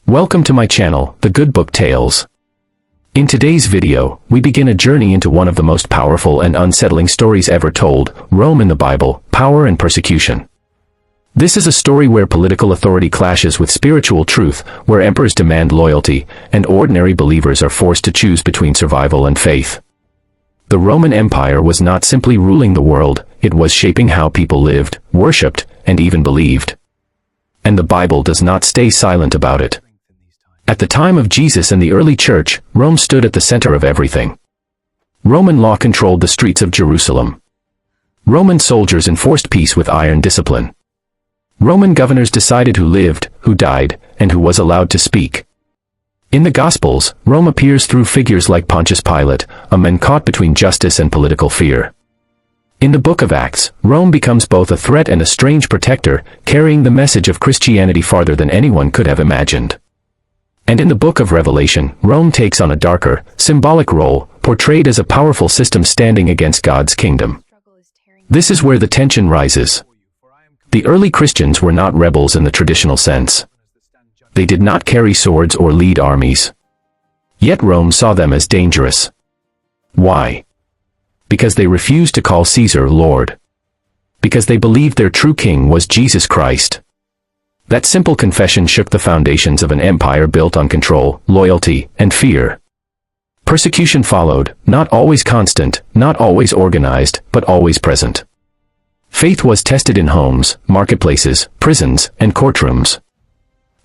Welcome to my channel, The Good Book Tales. In today's video, we begin a journey into one of the most powerful and unsettling stories ever told, Rome in the Bible, Power and Persecution. This is a story where political authority clashes with spiritual truth, where emperors demand loyalty, and ordinary believers are forced to choose between survival and faith. The Roman Empire was not simply ruling the world, it was shaping how people lived, worshipped, and even believed. And the Bible does not stay silent about it. At the time of Jesus and the early church, Rome stood at the center of everything. Roman law controlled the streets of Jerusalem. Roman soldiers enforced peace with iron discipline. Roman governors decided who lived, who died, and who was allowed to speak. In the Gospels, Rome appears through figures like Pontius Pilate, a man caught between justice and political fear. In the book of Acts, Rome becomes both a threat and a strange protector, carrying the message of Christianity farther than anyone could have imagined. And in the book of Revelation, Rome takes on a darker, symbolic role, portrayed as a powerful system standing against God's kingdom. This is where the tension rises. The early Christians were not rebels in the traditional sense. They did not carry swords or lead armies. Yet Rome saw them as dangerous. Why? Because they refused to call Caesar Lord. Because they believed their true king was Jesus Christ. That simple confession shook the foundations of an empire built on control, loyalty, and fear. Persecution followed, not always constant, not always organized, but always present. Faith was tested in homes, marketplaces, prisons, and courtrooms.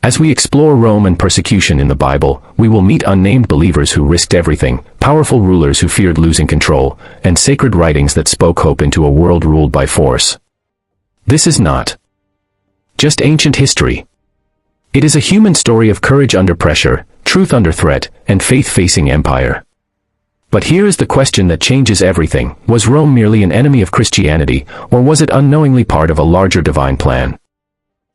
As we explore Rome and persecution in the Bible, we will meet unnamed believers who risked everything, powerful rulers who feared losing control, and sacred writings that spoke hope into a world ruled by force. This is not just ancient history. It is a human story of courage under pressure, truth under threat, and faith facing empire. But here is the question that changes everything. Was Rome merely an enemy of Christianity, or was it unknowingly part of a larger divine plan?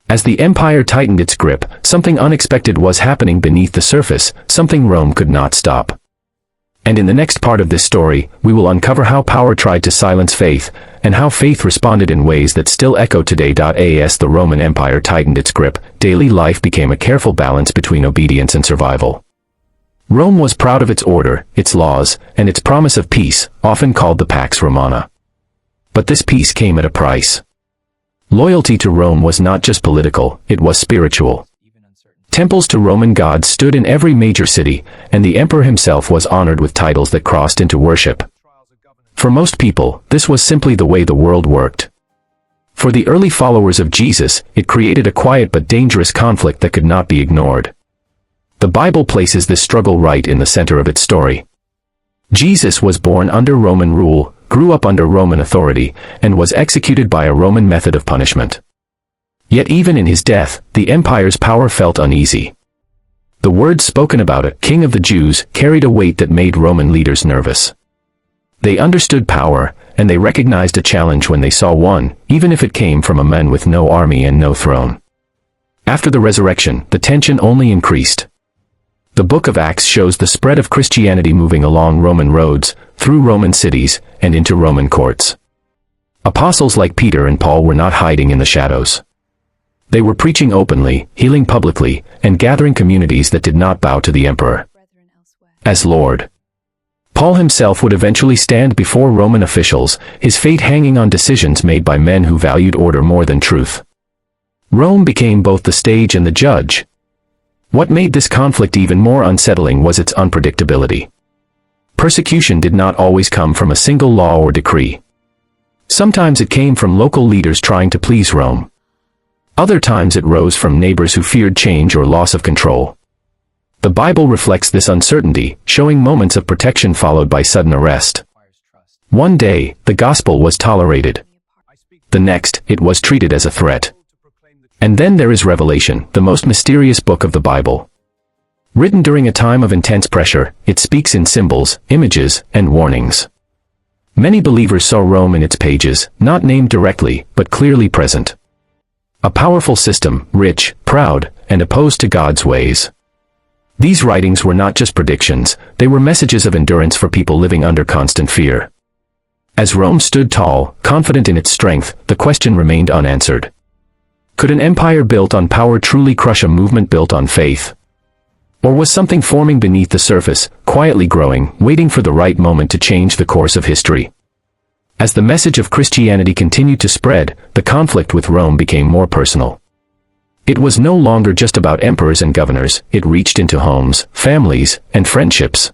As the empire tightened its grip, something unexpected was happening beneath the surface, something Rome could not stop. And in the next part of this story, we will uncover how power tried to silence faith, and how faith responded in ways that still echo today. As the Roman Empire tightened its grip, daily life became a careful balance between obedience and survival. Rome was proud of its order, its laws, and its promise of peace, often called the Pax Romana. But this peace came at a price. Loyalty to Rome was not just political, it was spiritual. Temples to Roman gods stood in every major city, and the emperor himself was honored with titles that crossed into worship. For most people, this was simply the way the world worked. For the early followers of Jesus, it created a quiet but dangerous conflict that could not be ignored. The Bible places this struggle right in the center of its story. Jesus was born under Roman rule, grew up under Roman authority, and was executed by a Roman method of punishment. Yet even in his death, the empire's power felt uneasy. The words spoken about a king of the Jews carried a weight that made Roman leaders nervous. They understood power, and they recognized a challenge when they saw one, even if it came from a man with no army and no throne. After the resurrection, the tension only increased. The book of Acts shows the spread of Christianity moving along Roman roads, through Roman cities, and into Roman courts. Apostles like Peter and Paul were not hiding in the shadows. They were preaching openly, healing publicly, and gathering communities that did not bow to the emperor as Lord. Paul himself would eventually stand before Roman officials, his fate hanging on decisions made by men who valued order more than truth. Rome became both the stage and the judge. What made this conflict even more unsettling was its unpredictability. Persecution did not always come from a single law or decree. Sometimes it came from local leaders trying to please Rome. Other times it rose from neighbors who feared change or loss of control. The Bible reflects this uncertainty, showing moments of protection followed by sudden arrest. One day, the gospel was tolerated. The next, it was treated as a threat. And then there is Revelation, the most mysterious book of the Bible. Written during a time of intense pressure, it speaks in symbols, images, and warnings. Many believers saw Rome in its pages, not named directly, but clearly present. A powerful system, rich, proud, and opposed to God's ways. These writings were not just predictions, they were messages of endurance for people living under constant fear. As Rome stood tall, confident in its strength, the question remained unanswered. Could an empire built on power truly crush a movement built on faith? Or was something forming beneath the surface, quietly growing, waiting for the right moment to change the course of history? As the message of Christianity continued to spread, the conflict with Rome became more personal. It was no longer just about emperors and governors, it reached into homes, families, and friendships.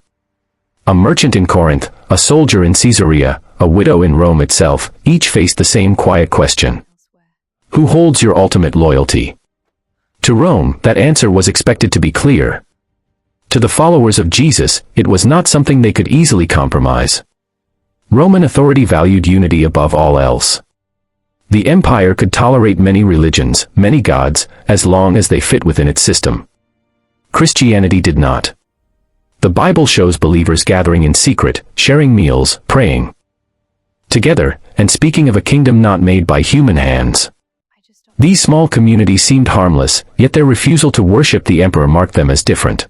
A merchant in Corinth, a soldier in Caesarea, a widow in Rome itself, each faced the same quiet question. Who holds your ultimate loyalty? To Rome, that answer was expected to be clear. To the followers of Jesus, it was not something they could easily compromise. Roman authority valued unity above all else. The empire could tolerate many religions, many gods, as long as they fit within its system. Christianity did not. The Bible shows believers gathering in secret, sharing meals, praying together, and speaking of a kingdom not made by human hands. These small communities seemed harmless, yet their refusal to worship the emperor marked them as different.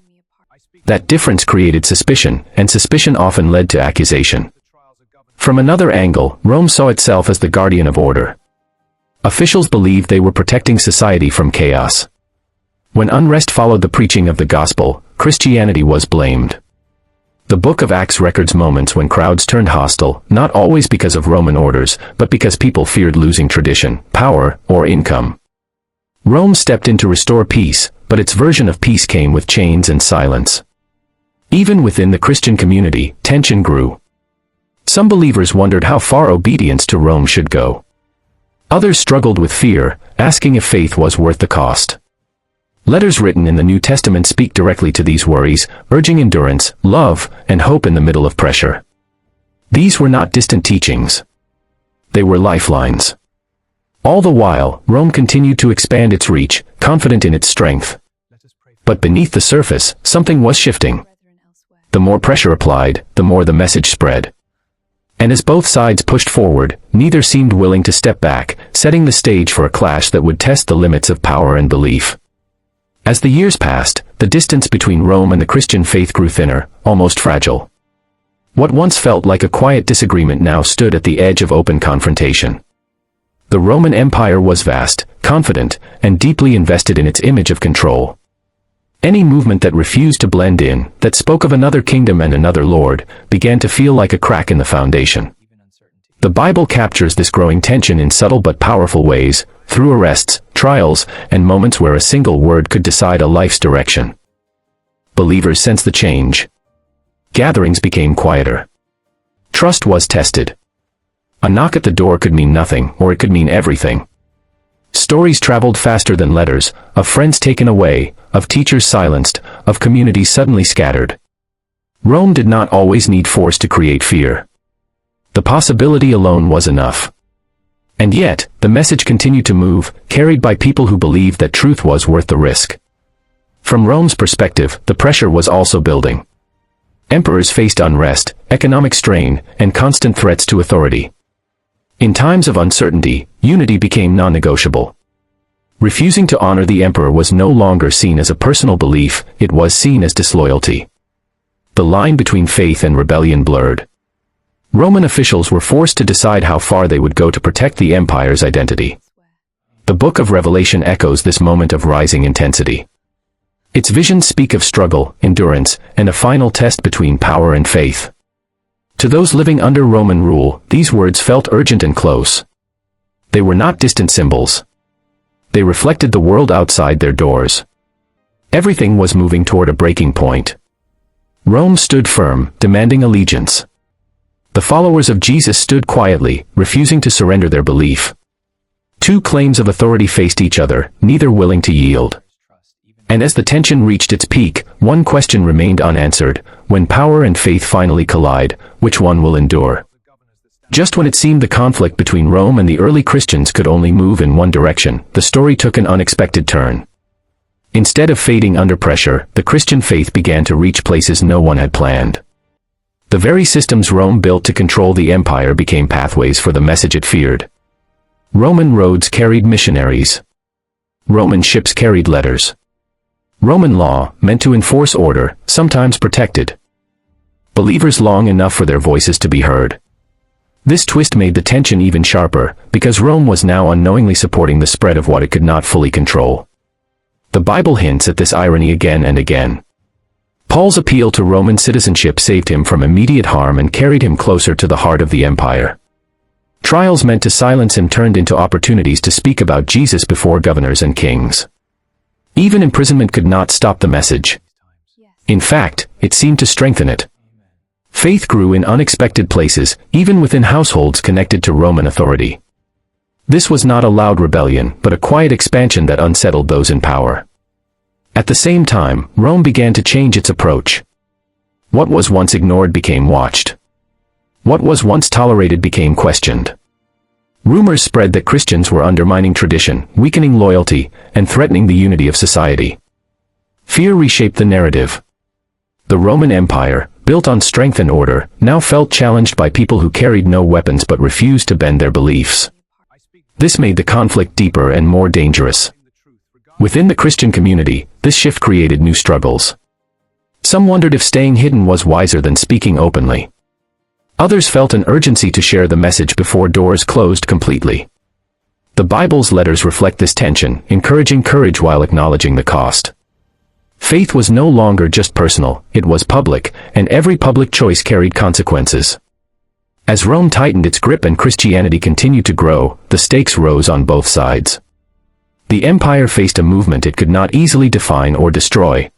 That difference created suspicion, and suspicion often led to accusation. From another angle, Rome saw itself as the guardian of order. Officials believed they were protecting society from chaos. When unrest followed the preaching of the gospel, Christianity was blamed. The Book of Acts records moments when crowds turned hostile, not always because of Roman orders, but because people feared losing tradition, power, or income. Rome stepped in to restore peace, but its version of peace came with chains and silence. Even within the Christian community, tension grew. Some believers wondered how far obedience to Rome should go. Others struggled with fear, asking if faith was worth the cost. Letters written in the New Testament speak directly to these worries, urging endurance, love, and hope in the middle of pressure. These were not distant teachings. They were lifelines. All the while, Rome continued to expand its reach, confident in its strength. But beneath the surface, something was shifting. The more pressure applied, the more the message spread. And as both sides pushed forward, neither seemed willing to step back, setting the stage for a clash that would test the limits of power and belief. As the years passed, the distance between Rome and the Christian faith grew thinner, almost fragile. What once felt like a quiet disagreement now stood at the edge of open confrontation. The Roman Empire was vast, confident, and deeply invested in its image of control. Any movement that refused to blend in, that spoke of another kingdom and another lord, began to feel like a crack in the foundation. The Bible captures this growing tension in subtle but powerful ways, through arrests, trials, and moments where a single word could decide a life's direction. Believers sensed the change. Gatherings became quieter. Trust was tested. A knock at the door could mean nothing, or it could mean everything. Stories traveled faster than letters, of friends taken away, of teachers silenced, of communities suddenly scattered. Rome did not always need force to create fear. The possibility alone was enough. And yet, the message continued to move, carried by people who believed that truth was worth the risk. From Rome's perspective, the pressure was also building. Emperors faced unrest, economic strain, and constant threats to authority. In times of uncertainty, unity became non-negotiable. Refusing to honor the emperor was no longer seen as a personal belief, it was seen as disloyalty. The line between faith and rebellion blurred. Roman officials were forced to decide how far they would go to protect the empire's identity. The Book of Revelation echoes this moment of rising intensity. Its visions speak of struggle, endurance, and a final test between power and faith. To those living under Roman rule, these words felt urgent and close. They were not distant symbols. They reflected the world outside their doors. Everything was moving toward a breaking point. Rome stood firm, demanding allegiance. The followers of Jesus stood quietly, refusing to surrender their belief. Two claims of authority faced each other, neither willing to yield. And as the tension reached its peak, one question remained unanswered: when power and faith finally collide, which one will endure? Just when it seemed the conflict between Rome and the early Christians could only move in one direction, the story took an unexpected turn. Instead of fading under pressure, the Christian faith began to reach places no one had planned. The very systems Rome built to control the empire became pathways for the message it feared. Roman roads carried missionaries. Roman ships carried letters. Roman law, meant to enforce order, sometimes protected believers long enough for their voices to be heard. This twist made the tension even sharper, because Rome was now unknowingly supporting the spread of what it could not fully control. The Bible hints at this irony again and again. Paul's appeal to Roman citizenship saved him from immediate harm and carried him closer to the heart of the empire. Trials meant to silence him turned into opportunities to speak about Jesus before governors and kings. Even imprisonment could not stop the message. In fact, it seemed to strengthen it. Faith grew in unexpected places, even within households connected to Roman authority. This was not a loud rebellion, but a quiet expansion that unsettled those in power. At the same time, Rome began to change its approach. What was once ignored became watched. What was once tolerated became questioned. Rumors spread that Christians were undermining tradition, weakening loyalty, and threatening the unity of society. Fear reshaped the narrative. The Roman Empire, built on strength and order, now felt challenged by people who carried no weapons but refused to bend their beliefs. This made the conflict deeper and more dangerous. Within the Christian community, this shift created new struggles. Some wondered if staying hidden was wiser than speaking openly. Others felt an urgency to share the message before doors closed completely. The Bible's letters reflect this tension, encouraging courage while acknowledging the cost. Faith was no longer just personal, it was public, and every public choice carried consequences. As Rome tightened its grip and Christianity continued to grow, the stakes rose on both sides. The empire faced a movement it could not easily define or destroy.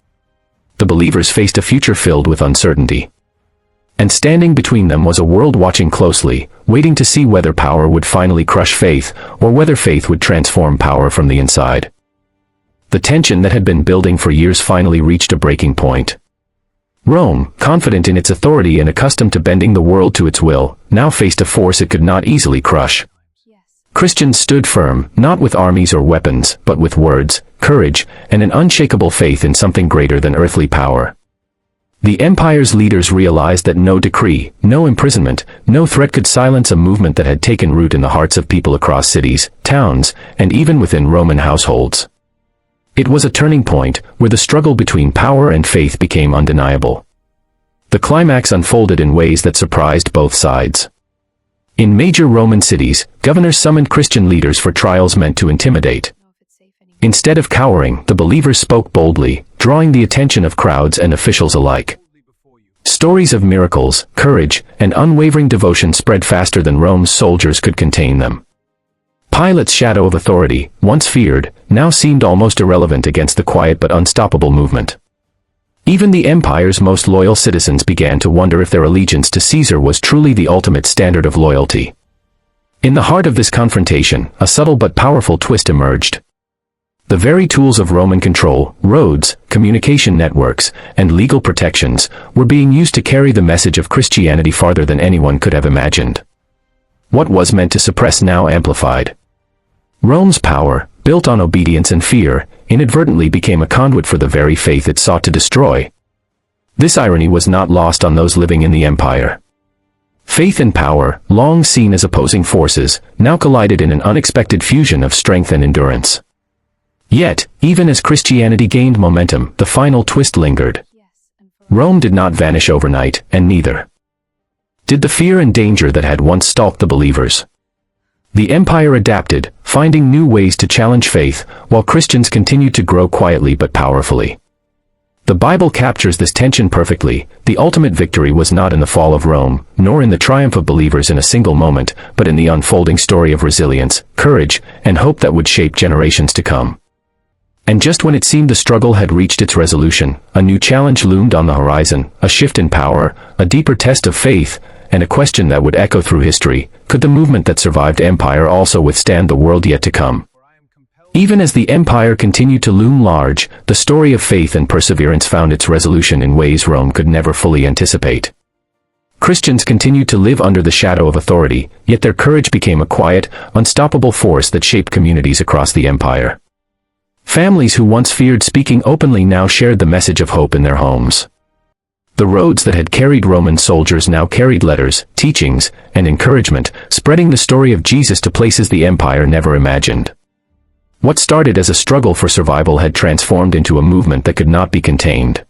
The believers faced a future filled with uncertainty. And standing between them was a world watching closely, waiting to see whether power would finally crush faith, or whether faith would transform power from the inside. The tension that had been building for years finally reached a breaking point. Rome, confident in its authority and accustomed to bending the world to its will, now faced a force it could not easily crush. Christians stood firm, not with armies or weapons, but with words, courage, and an unshakable faith in something greater than earthly power. The empire's leaders realized that no decree, no imprisonment, no threat could silence a movement that had taken root in the hearts of people across cities, towns, and even within Roman households. It was a turning point, where the struggle between power and faith became undeniable. The climax unfolded in ways that surprised both sides. In major Roman cities, governors summoned Christian leaders for trials meant to intimidate. Instead of cowering, the believers spoke boldly, drawing the attention of crowds and officials alike. Stories of miracles, courage, and unwavering devotion spread faster than Rome's soldiers could contain them. Pilate's shadow of authority, once feared, now seemed almost irrelevant against the quiet but unstoppable movement. Even the empire's most loyal citizens began to wonder if their allegiance to Caesar was truly the ultimate standard of loyalty. In the heart of this confrontation, a subtle but powerful twist emerged. The very tools of Roman control, roads, communication networks, and legal protections, were being used to carry the message of Christianity farther than anyone could have imagined. What was meant to suppress now amplified. Rome's power, built on obedience and fear, inadvertently became a conduit for the very faith it sought to destroy. This irony was not lost on those living in the empire. Faith and power, long seen as opposing forces, now collided in an unexpected fusion of strength and endurance. Yet, even as Christianity gained momentum, the final twist lingered. Rome did not vanish overnight, and neither did the fear and danger that had once stalked the believers. The empire adapted, finding new ways to challenge faith, while Christians continued to grow quietly but powerfully. The Bible captures this tension perfectly. The ultimate victory was not in the fall of Rome, nor in the triumph of believers in a single moment, but in the unfolding story of resilience, courage, and hope that would shape generations to come. And just when it seemed the struggle had reached its resolution, a new challenge loomed on the horizon, a shift in power, a deeper test of faith, and a question that would echo through history: could the movement that survived empire also withstand the world yet to come? Even as the empire continued to loom large, the story of faith and perseverance found its resolution in ways Rome could never fully anticipate. Christians continued to live under the shadow of authority, yet their courage became a quiet, unstoppable force that shaped communities across the empire. Families who once feared speaking openly now shared the message of hope in their homes. The roads that had carried Roman soldiers now carried letters, teachings, and encouragement, spreading the story of Jesus to places the empire never imagined. What started as a struggle for survival had transformed into a movement that could not be contained.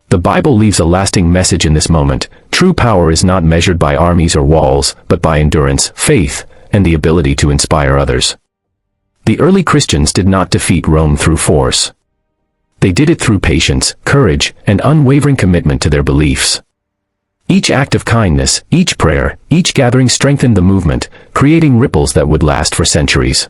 The Bible leaves a lasting message in this moment: true power is not measured by armies or walls, but by endurance, faith, and the ability to inspire others. The early Christians did not defeat Rome through force. they did it through patience, courage, and unwavering commitment to their beliefs. Each act of kindness, each prayer, each gathering strengthened the movement, creating ripples that would last for centuries.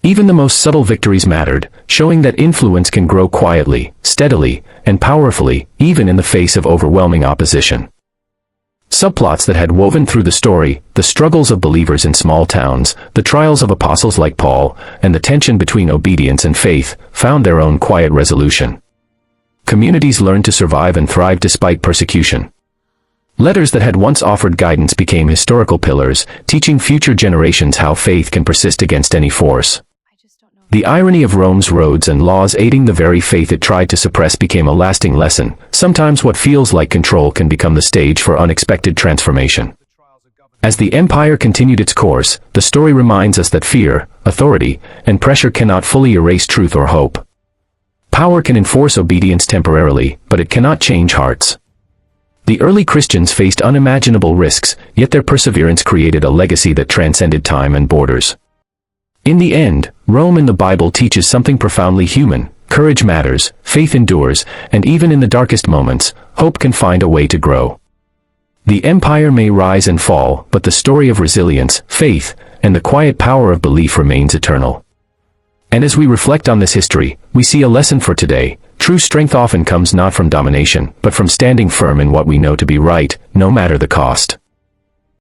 Even the most subtle victories mattered, showing that influence can grow quietly, steadily, and powerfully, even in the face of overwhelming opposition. Subplots that had woven through the story, the struggles of believers in small towns, the trials of apostles like Paul, and the tension between obedience and faith, found their own quiet resolution. Communities learned to survive and thrive despite persecution. Letters that had once offered guidance became historical pillars, teaching future generations how faith can persist against any force. The irony of Rome's roads and laws aiding the very faith it tried to suppress became a lasting lesson. Sometimes what feels like control can become the stage for unexpected transformation. As the empire continued its course, the story reminds us that fear, authority, and pressure cannot fully erase truth or hope. Power can enforce obedience temporarily, but it cannot change hearts. The early Christians faced unimaginable risks, yet their perseverance created a legacy that transcended time and borders. In the end, Rome in the Bible teaches something profoundly human. Courage matters, faith endures, and even in the darkest moments, hope can find a way to grow. The empire may rise and fall, but the story of resilience, faith, and the quiet power of belief remains eternal. And as we reflect on this history, we see a lesson for today. True strength often comes not from domination, but from standing firm in what we know to be right, no matter the cost.